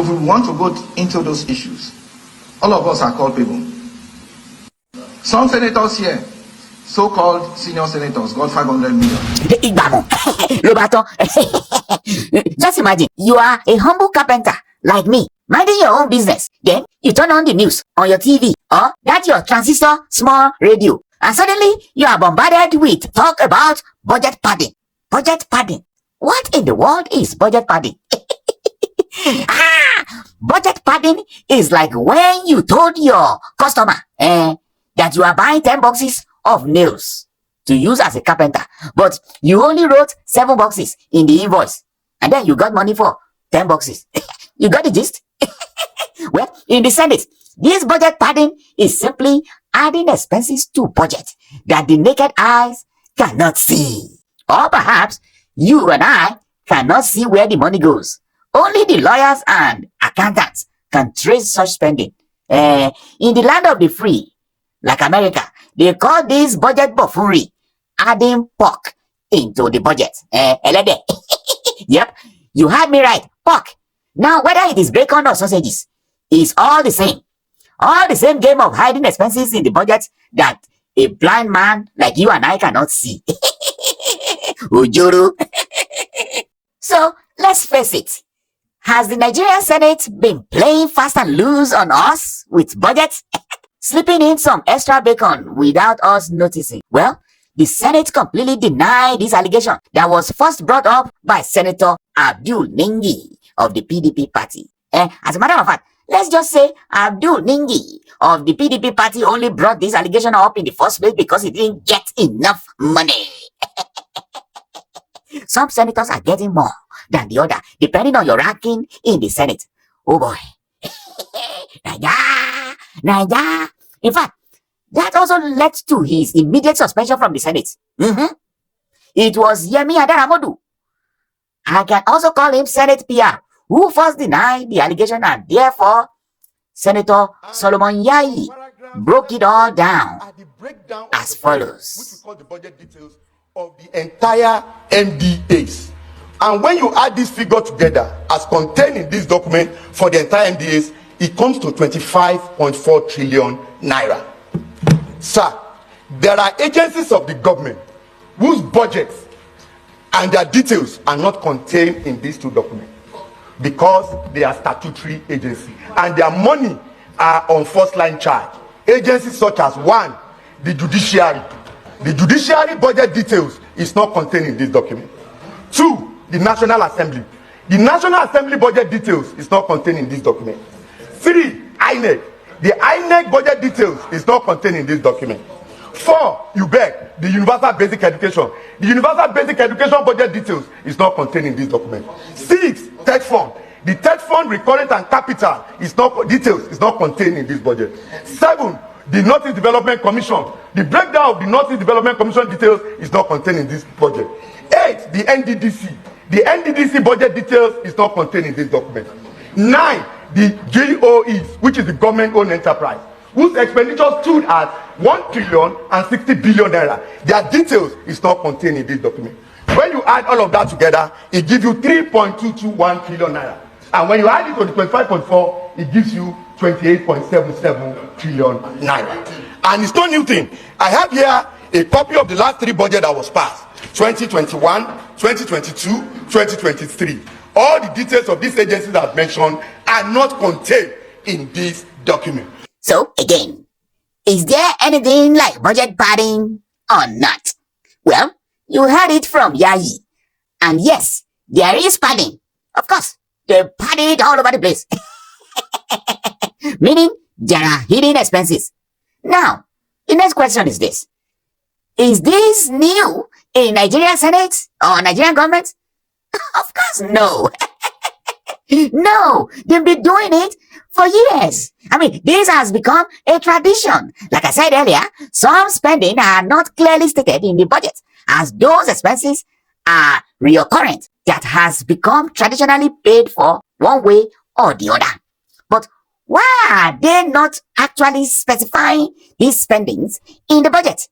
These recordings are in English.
if we want to go into those issues, all of us are culpable. Some senators here, so-called senior senators, got 500 million. Just imagine, you are a humble carpenter like me, minding your own business. Then you turn on the news on your TV or that your transistor small radio, and suddenly you are bombarded with talk about budget padding. Budget padding. What in the world is budget padding? Budget padding is like when you told your customer that you are buying 10 boxes of nails to use as a carpenter, but you only wrote 7 boxes in the invoice, and then you got money for 10 boxes. You got the gist? Well, in the Senate, this budget padding is simply adding expenses to budget that the naked eyes cannot see. Or perhaps you and I cannot see where the money goes. Only the lawyers and accountants can trace such spending. In the land of the free, like America, they call this budget buffoonery, adding pork into the budget. Yep, you had me right, pork. Now, whether it is bacon or sausages, it's all the same. All the same game of hiding expenses in the budget that a blind man like you and I cannot see. Ujuru. So, let's face it. Has the Nigerian Senate been playing fast and loose on us with budgets? Slipping in some extra bacon without us noticing? Well, the Senate completely denied this allegation that was first brought up by Senator Abdul Ningi of the PDP party. As a matter of fact, let's just say Abdul Ningi of the PDP party only brought this allegation up in the first place because he didn't get enough money. Some senators are getting more than the other, depending on your ranking in the Senate. Oh boy. Naija. In fact, that also led to his immediate suspension from the Senate. It was Yemi Adaramodu. I can also call him Senate PR, who first denied the allegation, and therefore Senator Solomon Yayi broke it all down as follows. Which we call the budget details of the entire MDAs. And when you add this figure together as contained in this document for the entire MDAs, it comes to 25.4 trillion naira. Sir, there are agencies of the government whose budgets and their details are not contained in these two documents because they are statutory agencies and their money are on first line charge. Agencies such as 1, the judiciary. The judiciary budget details is not contained in this document. 2, the National Assembly. The National Assembly budget details is not contained in this document. 3, INEC. The INEC budget details is not contained in this document. 4, the Universal Basic Education. The Universal Basic Education budget details is not contained in this document. 6, TED Fund. The TED Fund recurrent and capital details is not contained in this budget. 7, the Northeast Development Commission. The breakdown of the Northeast Development Commission details is not contained in this budget. 8, the NDDC. The NDDC budget details is not contained in this document. 9, the GOEs, which is the government-owned enterprise, whose expenditure stood at 1,060 billion naira. Their details is not contained in this document. When you add all of that together, it gives you 3.221 trillion naira. And when you add it to the 25.4, it gives you 28.77 trillion naira. And it's no new thing. I have here a copy of the last 3 budget that was passed: 2021, 2022, 2023. All the details of these agencies I've mentioned are not contained in this document. So again, is there anything like budget padding or not? Well, you heard it from Yayi. And yes, there is padding. Of course, they pad it all over the place. Meaning there are hidden expenses. Now, the next question is this. Is this new in Nigerian Senate or Nigerian government? Of course, no. No, they've been doing it for years. I mean, this has become a tradition. Like I said earlier, some spending are not clearly stated in the budget, as those expenses are recurrent that has become traditionally paid for one way or the other. But why are they not actually specifying these spendings in the budget?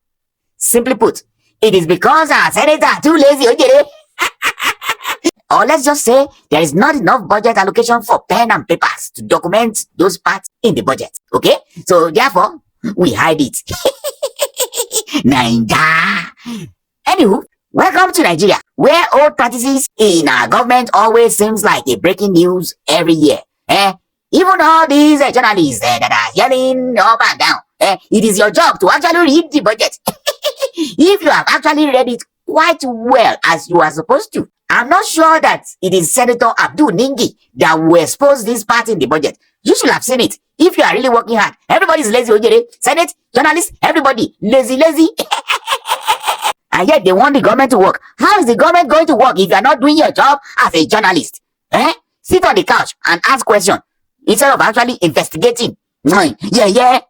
Simply put, it is because our senators are too lazy. Or let's just say there is not enough budget allocation for pen and papers to document those parts in the budget. Okay? So therefore, we hide it. Naija. Anywho, welcome to Nigeria, where old practices in our government always seems like a breaking news every year. Even all these journalists that are yelling up and down, it is your job to actually read the budget. If you have actually read it quite well as you are supposed to, I'm not sure that it is Senator Abdul Ningi that will expose this part in the budget. You should have seen it. If you are really working hard, everybody's lazy. Senate, journalists, everybody lazy. And yet they want the government to work. How is the government going to work if you are not doing your job as a journalist? Sit on the couch and ask questions instead of actually investigating. Yeah.